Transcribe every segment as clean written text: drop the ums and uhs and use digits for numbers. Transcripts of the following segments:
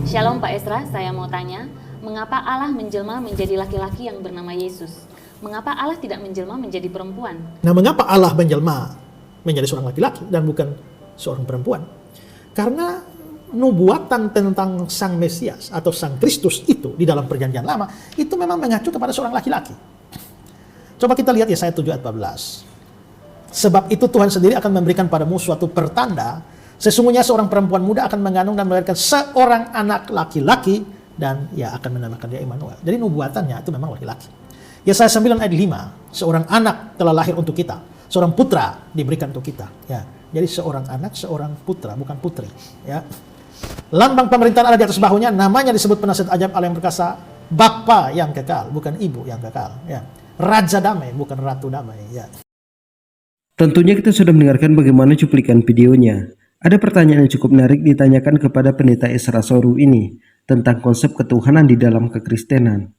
Shalom Pak Esra, saya mau tanya, mengapa Allah menjelma menjadi laki-laki yang bernama Yesus? Mengapa Allah tidak menjelma menjadi perempuan? Nah, mengapa Allah menjelma menjadi seorang laki-laki dan bukan seorang perempuan? Karena nubuatan tentang Sang Mesias atau Sang Kristus itu di dalam Perjanjian Lama itu memang mengacu kepada seorang laki-laki. Coba kita lihat Yesaya 7 ayat 14. Sebab itu Tuhan sendiri akan memberikan padamu suatu pertanda. Sesungguhnya seorang perempuan muda akan mengandung dan melahirkan seorang anak laki-laki dan ia akan menamakan dia Immanuel. Jadi nubuatannya itu memang laki-laki. Yesaya 9 ayat 5, seorang anak telah lahir untuk kita, seorang putra diberikan untuk kita. Ya, jadi seorang anak, seorang putra, bukan putri. Ya. Lambang pemerintahan ada di atas bahunya, namanya disebut penasihat ajaib, Allah yang perkasa, Bapa yang kekal, bukan ibu yang kekal. Ya. Raja damai, bukan ratu damai. Ya. Tentunya kita sudah mendengarkan bagaimana cuplikan videonya. Ada pertanyaan yang cukup menarik ditanyakan kepada pendeta Esra Soru ini tentang konsep ketuhanan di dalam kekristenan.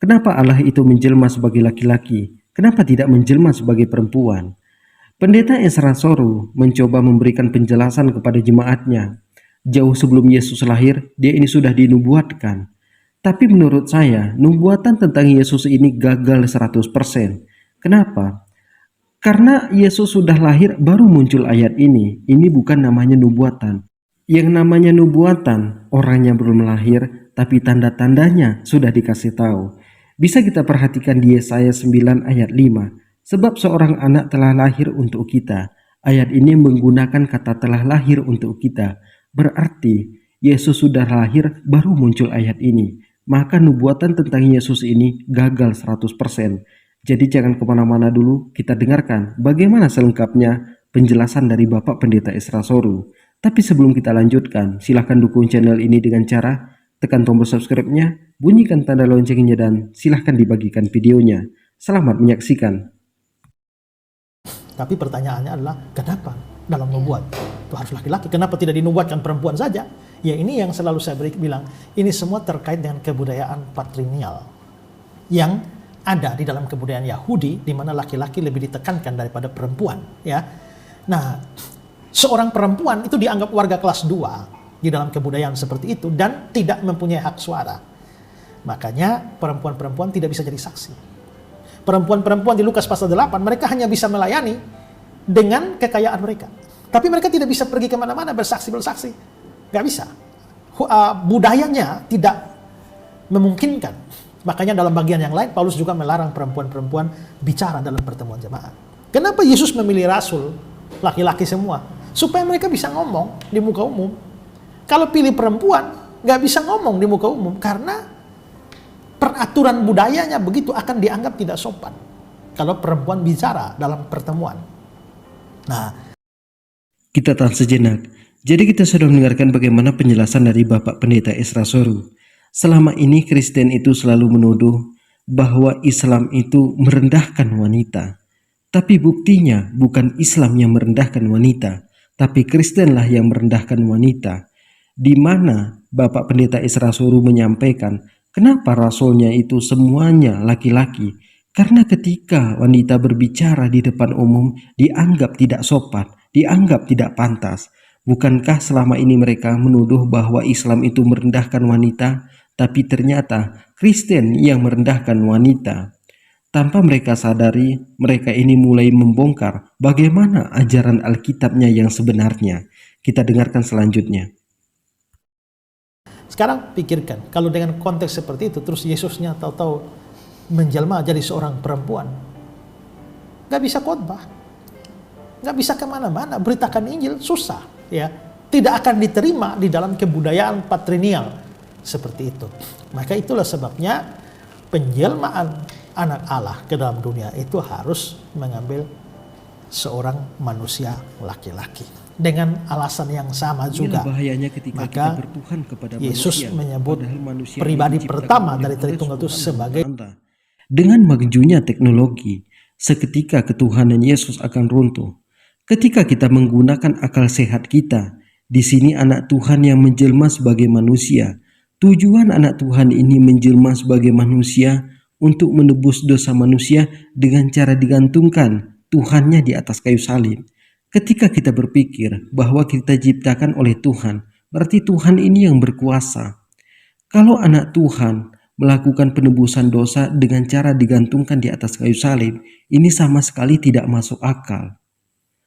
Kenapa Allah itu menjelma sebagai laki-laki? Kenapa tidak menjelma sebagai perempuan? Pendeta Esra Soru mencoba memberikan penjelasan kepada jemaatnya. Jauh sebelum Yesus lahir, dia ini sudah dinubuatkan. Tapi menurut saya, nubuatan tentang Yesus ini gagal 100%. Kenapa? Karena Yesus sudah lahir baru muncul ayat ini. Ini bukan namanya nubuatan. Yang namanya nubuatan, orangnya belum lahir, tapi tanda-tandanya sudah dikasih tahu. Bisa kita perhatikan di Yesaya 9 ayat 5. Sebab seorang anak telah lahir untuk kita. Ayat ini menggunakan kata telah lahir untuk kita. Berarti Yesus sudah lahir baru muncul ayat ini. Maka nubuatan tentang Yesus ini gagal 100%. Jadi jangan kemana-mana dulu, kita dengarkan bagaimana selengkapnya penjelasan dari Bapak Pendeta Esra Soru. Tapi sebelum kita lanjutkan, silahkan dukung channel ini dengan cara tekan tombol subscribe-nya, bunyikan tanda loncengnya dan silahkan dibagikan videonya. Selamat menyaksikan. Tapi pertanyaannya adalah, kenapa dalam nubuat itu harus laki-laki? Kenapa tidak dinubuatkan perempuan saja? Ya ini yang selalu saya bilang, ini semua terkait dengan kebudayaan patrilineal yang ada di dalam kebudayaan Yahudi, di mana laki-laki lebih ditekankan daripada perempuan. Ya, nah seorang perempuan itu dianggap warga kelas 2 di dalam kebudayaan seperti itu dan tidak mempunyai hak suara. Makanya perempuan-perempuan tidak bisa jadi saksi. Perempuan-perempuan di Lukas pasal 8 mereka hanya bisa melayani dengan kekayaan mereka. Tapi mereka tidak bisa pergi kemana-mana bersaksi. Gak bisa. Budayanya tidak memungkinkan. Makanya dalam bagian yang lain Paulus juga melarang perempuan-perempuan bicara dalam pertemuan jemaat. Kenapa Yesus memilih rasul laki-laki semua? Supaya mereka bisa ngomong di muka umum. Kalau pilih perempuan gak bisa ngomong di muka umum karena peraturan budayanya begitu akan dianggap tidak sopan kalau perempuan bicara dalam pertemuan. Nah, kita tahan sejenak. Jadi kita sudah mendengarkan bagaimana penjelasan dari Bapak Pendeta Esra Soru. Selama ini Kristen itu selalu menuduh bahwa Islam itu merendahkan wanita. Tapi buktinya bukan Islam yang merendahkan wanita, tapi Kristenlah yang merendahkan wanita. Di mana Bapak Pendeta Esra Soru menyampaikan, kenapa rasulnya itu semuanya laki-laki? Karena ketika wanita berbicara di depan umum dianggap tidak sopan, dianggap tidak pantas. Bukankah selama ini mereka menuduh bahwa Islam itu merendahkan wanita? Tapi ternyata Kristen yang merendahkan wanita. Tanpa mereka sadari, mereka ini mulai membongkar bagaimana ajaran Alkitabnya yang sebenarnya. Kita dengarkan selanjutnya. sekarang pikirkan, kalau dengan konteks seperti itu, terus Yesusnya tahu-tahu menjelma jadi seorang perempuan. Gak bisa khotbah. Gak bisa kemana-mana, beritakan Injil, susah. Ya, tidak akan diterima di dalam kebudayaan patrilineal seperti itu. Maka itulah sebabnya penjelmaan anak Allah ke dalam dunia itu harus mengambil seorang manusia laki-laki dengan alasan yang sama juga. Bahayanya ketika maka kita bertuhan kepada Yesus manusia, menyebut manusia pribadi pertama dari Tritunggal itu sebagai dengan majunya teknologi, seketika ketuhanan Yesus akan runtuh. Ketika kita menggunakan akal sehat kita, di sini anak Tuhan yang menjelma sebagai manusia. Tujuan anak Tuhan ini menjelma sebagai manusia untuk menebus dosa manusia dengan cara digantungkan Tuhannya di atas kayu salib. Ketika kita berpikir bahwa kita diciptakan oleh Tuhan, berarti Tuhan ini yang berkuasa. Kalau anak Tuhan melakukan penebusan dosa dengan cara digantungkan di atas kayu salib, ini sama sekali tidak masuk akal.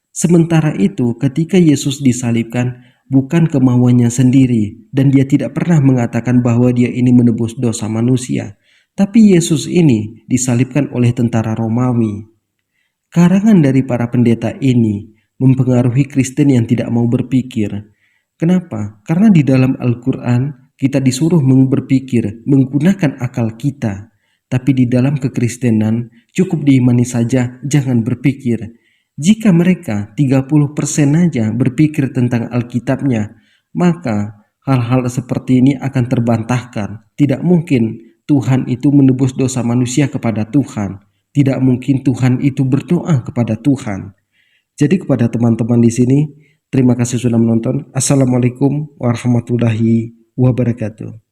Sementara itu, ketika Yesus disalibkan, bukan kemauannya sendiri, dan dia tidak pernah mengatakan bahwa dia ini menebus dosa manusia, tapi Yesus ini disalibkan oleh tentara Romawi. Karangan dari para pendeta ini mempengaruhi Kristen yang tidak mau berpikir. Kenapa? Karena di dalam Al-Quran kita disuruh berpikir menggunakan akal kita, tapi di dalam kekristenan cukup diimani saja, jangan berpikir. Jika mereka 30% aja berpikir tentang Alkitabnya, maka hal-hal seperti ini akan terbantahkan. Tidak mungkin Tuhan itu menebus dosa manusia kepada Tuhan. Tidak mungkin Tuhan itu berdoa kepada Tuhan. Jadi kepada teman-teman di sini, terima kasih sudah menonton. Assalamualaikum warahmatullahi wabarakatuh.